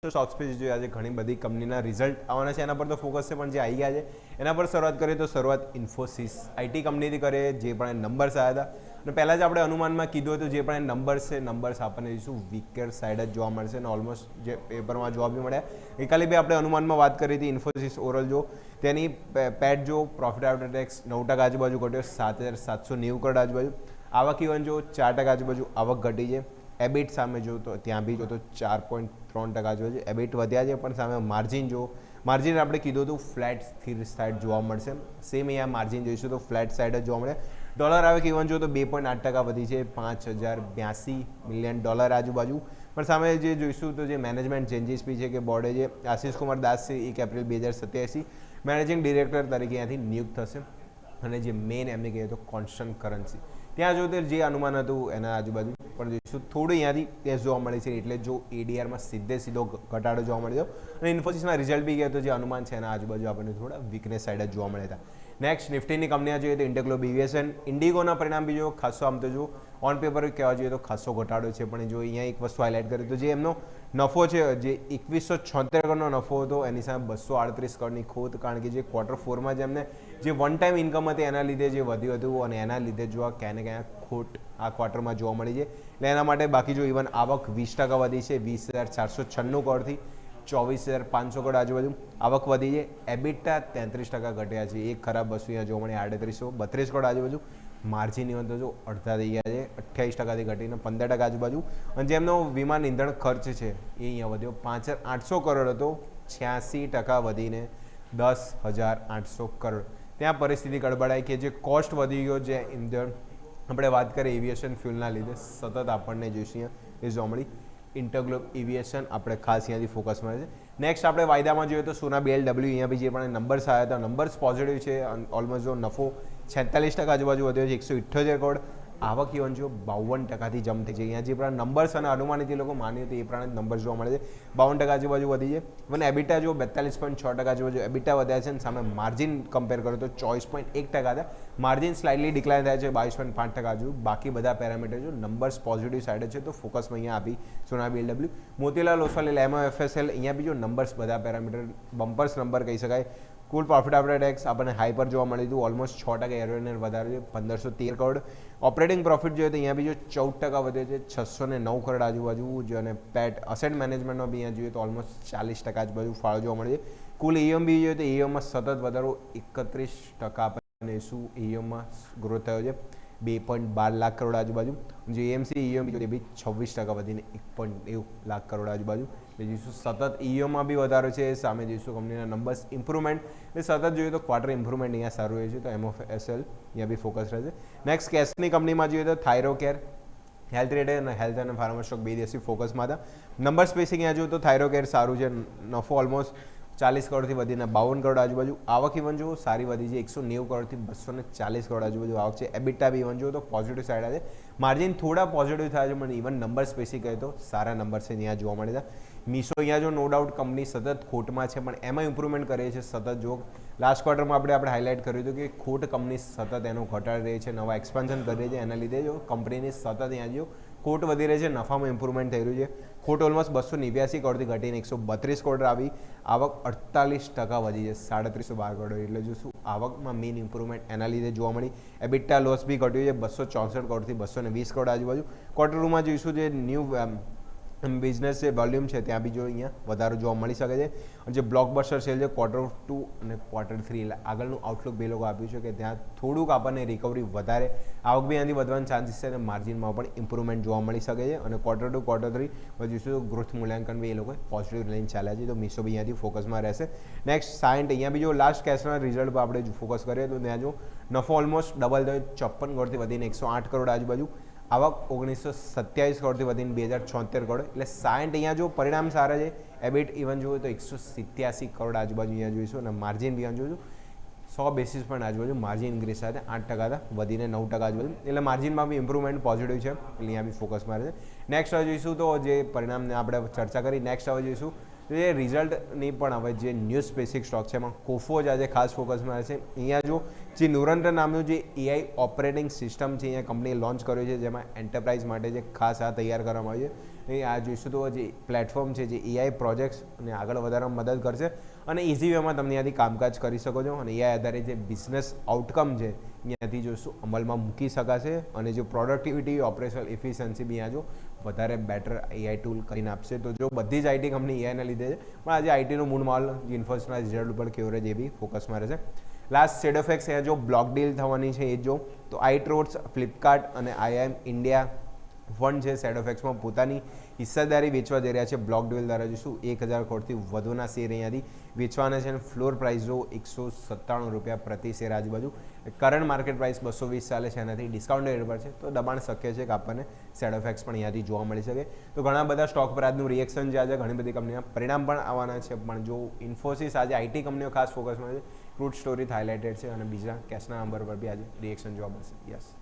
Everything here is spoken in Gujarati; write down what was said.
તો સ્ટોક્સ पे जो आज ઘણી બધી કંપનીના રિઝલ્ટ આવવાના છે એના પર તો ફોકસ છે, પણ જે આવી ગયા છે એના પર શરૂઆત કરીએ તો શરૂઆત ઇન્ફોસિસ આઈટી કંપનીથી કરીએ, જે પણ નંબર્સ આવ્યા હતા અને પહેલાં જ આપણે અનુમાનમાં કીધું હતું જે પણ નંબર્સ છે નંબર્સ આપણને જોઈશું વીકર સાઈડ જ જોવા મળશે અને ઓલમોસ્ટ જે પેપરમાં જોવા બી મળ્યા. ગઈકાલે બી આપણે અનુમાનમાં વાત કરી હતી ઇન્ફોસિસ ઓવરઓલ જો તેની પેટ જો પ્રોફિટ આફ્ટર ટેક્સ 9% આજુબાજુ ઘટ્યો, 7,790 કરોડ આજુબાજુ. આવક ઇવન જો 4% આજુબાજુ આવક ઘટી છે. એબિટ સામે જો તો ત્યાં બી જો તો 4.3% આજુબાજુ એબિટ વધ્યા છે, પણ સામે માર્જિન આપણે કીધું હતું ફ્લેટ સ્થિર સાઈડ જોવા મળશે. સેમ અહીંયા માર્જિન જોઈશું તો ફ્લેટ સાઈડ જ જોવા મળે. ડોલર આવક ઇવન જો તો 2.8% વધી છે, $5,082 મિલિયન આજુબાજુ. પણ સામે જે જોઈશું તો જે મેનેજમેન્ટ ચેન્જીસ બી છે કે બોર્ડે જે આશિષ કુમાર દાસ છે 1 એપ્રિલ 2087 મેનેજિંગ ડિરેક્ટર તરીકે અહીંયાથી નિયુક્ત થશે. અને જે મેઇન એમને કહીએ તો કોન્સ્ટન્ટ કરન્સી ત્યાં જો તે જે અનુમાન હતું એના આજુબાજુ પણ જોઈશું થોડું અહીંયાથી ટેસ્ટ જોવા મળે છે, એટલે જો એડીઆરમાં સીધો ઘટાડો જોવા મળ્યો અને ઇન્ફોસિસના રિઝલ્ટ બી ગયા તો જે અનુમાન છે એના આજુબાજુ આપણને થોડા વીકનેસ સાઈડ જ જોવા મળ્યા હતા. નેક્સ્ટ નિફ્ટીની કંપનીઓ જોઈએ તો ઇન્ટરગ્લોબ એવિએશન, ઇન્ડિગોના પરિણામ બી જો ખાસો આમ તો જો ઓન પેપર કહેવા જોઈએ તો ખાસો ઘટાડો છે, પણ જો અહીંયા એક વસ્તુ હાઇલાઇટ કરીએ તો જે એમનો નફો છે જે 2176 કરોડનો નફો હતો એની સામે 238 કરોડની ખોટ, કારણ કે જે Q4માં જે એમને જે વન ટાઈમ ઇન્કમ હતી એના લીધે જે વધ્યું હતું અને એના લીધે જો આ ક્યાં ને ક્યાં ખોટ આ ક્વાર્ટરમાં જોવા મળી છે. એટલે એના માટે બાકી જો ઇવન આવક 20% વધી છે, 20,496 કરોડથી 24,500 કરોડ આજુબાજુ આવક વધી છે. એબિટા 33% ઘટ્યા છે, એક ખરાબ વસ્તુ અહીંયા જોવા મળી 332 કરોડ આજુબાજુ. માર્જિન ઇવન તો જો અડધા થઈ ગયા છે, 28%થી ઘટીને 15% આજુબાજુ. અને જેમનો વિમાન ઇંધણ ખર્ચ છે એ અહીંયા વધ્યો, 5,800 કરોડ હતો 86% વધીને 10,800 કરોડ. ત્યાં પરિસ્થિતિ ગડબડાઈ કે જે કોસ્ટ વધી ગયો, જે ઇંધણ આપણે વાત કરીએ એવિએશન ફ્યુલના લીધે સતત આપણને જોઈશું અહીંયા એ જોવા મળી. ઇન્ટરગ્લોબ એવિએશન આપણે ખાસ અહીંયાથી ફોકસ મળે છે. નેક્સ્ટ આપણે વાયદામાં જોઈએ તો સોના BLW, અહીંયા બી જે પણ નંબર્સ આવ્યા હતા નંબર્સ પોઝિટિવ છે. ઓલમોસ્ટ જો નફો 46% આજુબાજુ વધ્યો છે, 178 કરોડ. આવક ઇવન જો 52%થી જમ્પ થઈ છે. અહીંયા જે પ્રમાણે નંબર્સ અને અનુમાનિત લોકો માન્યું હતું એ પ્રમાણે નંબર્સ જોવા મળે છે. 52% આજુબાજુ વધી છે. અને એબિટા જો 42.6% આજુબાજુ એબિટા વધ્યા છે અને સામે માર્જિન કમ્પેર કરો તો 24.1% હતા. માર્જિન સ્લાઇટલી ડિક્લાઇન થાય છે 22.5% આજુ. બાકી બધા પેરામીટર જો નંબર્સ પોઝિટિવ સાઈડ છે તો ફોકસમાં અહીંયા આપી સોના BLW. મોતીલાલ ઓસ્વાલ MOFSL, અહીંયા બી જો નંબર્સ બધા પેરામીટર બમ્પર્સ નંબર કહી શકાય. કુલ પ્રોફિટ આફ્ટર ટેક્સ આપણને હાઈ પર જોવા મળી હતું, ઓલમોસ્ટ 6% એરર વધારે છે, 1,513 કરોડ. ઓપરેટિંગ પ્રોફિટ જોઈએ તો અહીંયા બી જો 14% વધ્યો છે, 609 કરોડ આજુબાજુ. જો અને પેટ અસેટ મેનેજમેન્ટમાં બી અહીંયા જોઈએ તો ઓલમોસ્ટ 40% આજુબાજુ ફાળો જોવા મળે છે. કુલ EM બી જોઈએ તો EMમાં સતત વધારો 31% આપણને શું EMમાં ગ્રોથ થયો છે, 2.12 લાખ કરોડ આજુબાજુ. જે AMC EM એ બી 26% વધીને 1.1 લાખ કરોડ આજુબાજુ. એટલે જોઈશું સતત EMમાં બી વધારો છે. સામે જોઈશું કંપનીના નંબર્સ ઇમ્પ્રુવમેન્ટ, એટલે સતત જોઈએ તો ક્વાર્ટર ઇમ્પ્રુવમેન્ટ અહીંયા સારું રહે છે, તો MOFSL અહીંયા બી ફોકસ રહે છે. નેક્સ્ટ કેશની કંપનીમાં જોઈએ તો થાઇરોકેર, હેલ્થ રેટ અને હેલ્થ અને ફાર્મા સ્ટોક 2 દિવસથી ફોકસમાં હતા. નંબર સ્પેસિંગ અહીંયા જોઈએ તો થાઇરોકેર સારું છે, નફો ઓલમોસ્ટ 40 કરોડથી વધીને 52 કરોડ આજુબાજુ. આવક ઇવન જો સારી વધી છે, 190 કરોડથી 240 કરોડ આજુબાજુ આવક છે. એબિટા બી ઇવન જો તો પોઝિટિવ સાઈડ આવે છે. માર્જિન થોડા પોઝિટિવ થાય છે, પણ ઇવન નંબર સ્પેસિફિક કહે તો સારા નંબર છે અહીંયા જોવા મળે છે. મીશો અહીંયા જો નો ડાઉટ કંપની સતત ખોટમાં છે, પણ એમાં ઇમ્પ્રુવમેન્ટ કરે છે સતત. જો લાસ્ટ ક્વાર્ટરમાં આપણે હાઇલાઇટ કર્યું હતું કે ખોટ કંપની સતત એનું ઘટાડી રહી છે, નવા એક્સપાન્શન કરી રહી છે, એના લીધે જો કંપનીની સતત અહીંયા જો ખોટ વધી રહી છે, નફામાં ઇમ્પ્રુવમેન્ટ થઈ રહ્યું છે. ખોટ ઓલમોસ્ટ 289 કરોડથી ઘટીને 132 કરોડ આવી. આવક 48% વધી છે, 3,312 કરોડ. એટલે જો શું આવકમાં મેઇન ઇમ્પ્રુવમેન્ટ એના લીધે જોવા મળી. એબિટા લોસ બી ઘટ્યું છે 264 કરોડથી 220 કરોડ આજુબાજુ. Q2માં જોઈશું જે ન્યૂ બિઝનેસ જે વોલ્યુમ છે ત્યાં બી જો અહીંયા વધારો જોવા મળી શકે છે. જે બ્લોકબસ્ટર સેલ છે Q2 અને Q3 એટલે આગળનું આઉટલુક બે લોકો આપ્યું છે કે ત્યાં થોડુંક આપણને રિકવરી વધારે, આવક બી અહીંયાથી વધવાના ચાન્સીસ છે અને માર્જિનમાં પણ ઇમ્પ્રુવમેન્ટ જોવા મળી શકે છે. અને Q2 Q3 જોઈશું ગ્રોથ મૂલ્યાંકન બી એ લોકોએ પોઝિટિવ લઈને ચાલ્યા છે, તો મીશો બી અહીંયાથી ફોકસમાં રહેશે. નેક્સ્ટ સાયન્ટ, અહીંયા બી જો લાસ્ટ કેશના રિઝલ્ટ પર આપણે ફોકસ કરીએ તો ત્યાં જો નફો ઓલમોસ્ટ ડબલ થયો, 56 કરોડથી વધીને 108 કરોડ આજુબાજુ. આવક 1927 કરોડથી વધીને 2,076 કરોડ. એટલે 60 અહીંયા જો પરિણામ સારા છે. એબિટ ઇવન જોઈએ તો 187 કરોડ આજુબાજુ અહીંયા જોઈશું અને માર્જિન બી જોઈશું 100 બેસિસ પોઈન્ટ આજુબાજુ માર્જિન ઇન્ક્રીઝ સાથે 8% હતા, વધીને 9% આજુબાજુ. એટલે માર્જિનમાં બી ઇમ્પ્રુવમેન્ટ પોઝિટિવ છે, એટલે અહીંયા બી ફોકસમાં રહે છે. નેક્સ્ટ હવે જોઈશું તો જે પરિણામને આપણે ચર્ચા કરી. નેક્સ્ટ હવે જોઈશું તો એ રિઝલ્ટની પણ હવે જે ન્યૂઝ સ્પેસિફિક સ્ટોક છે એમાં કોફો જ આજે ખાસ ફોકસમાં છે. અહીંયા જો જે નુરંતર નામનું જે AI ઓપરેટિંગ સિસ્ટમ છે અહીંયા કંપનીએ લોન્ચ કર્યું છે, જેમાં એન્ટરપ્રાઇઝ માટે જે ખાસ આ તૈયાર કરવામાં આવ્યું છે. અહીં આ જોઈશું તો જે પ્લેટફોર્મ છે જે એઆઈ પ્રોજેક્ટ્સ અને આગળ વધારવામાં મદદ કરશે અને ઇઝી વેમાં તમે ત્યાંથી કામકાજ કરી શકો છો અને એઆઈ આધારિત જે બિઝનેસ આઉટકમ છે ત્યાંથી જોઈશું અમલમાં મૂકી શકાશે અને જે પ્રોડક્ટિવિટી ઓપરેશનલ એફિશિયન્સી બી અહીંયા જો વધારે બેટર એઆઈ ટૂલ કરીને આપશે. તો જો બધી જ આઈટી કંપની એઆઈને લીધે છે પણ આજે આઈટીનો મૂળ માહોલ ઇન્ફોસિસના રિઝલ્ટ ઉપર કેવો રહે એ બી ફોકસમાં રહેશે. લાસ્ટ સેડ ઓફ એક્સ અહીંયા જો બ્લોક ડીલ થવાની છે એ જો તો આઈટ્રોડ્સ, ફ્લિપકાર્ટ અને આઈઆઈએમ ઇન્ડિયા ફંડ છે સેડ ઓફ એક્સમાં પોતાની હિસ્સેદારી વેચવા જઈ રહ્યા છે. બ્લોક ડીલ દ્વારા જોઈશું 1000 કરોડથી વધુના શેર અહીંયાથી વેચવાના છે અને ફ્લોર પ્રાઇસ જો 197 રૂપિયા પ્રતિ શેર આજુબાજુ. કરંટ માર્કેટ પ્રાઇસ 220 ચાલે છે, એનાથી ડિસ્કાઉન્ટ રેટ પર છે તો દબાણ શક્ય છે કે આપણને સેડ ઓફ એક્સ પણ અહીંયાથી જોવા મળી શકે. તો ઘણા બધા સ્ટોક પર આજનું રિએક્શન જે આજે ઘણી બધી કંપનીના પરિણામ પણ આવવાના છે, પણ જો ઇન્ફોસિસ આજે આઈટી કંપનીઓ ખાસ ફોકસમાં છે, ક્રૂડ સ્ટોરી હાઇલાઇટેડ છે અને બીજા કેશના નંબર પર બી આજે રિએક્શન જોવા મળશે. યસ.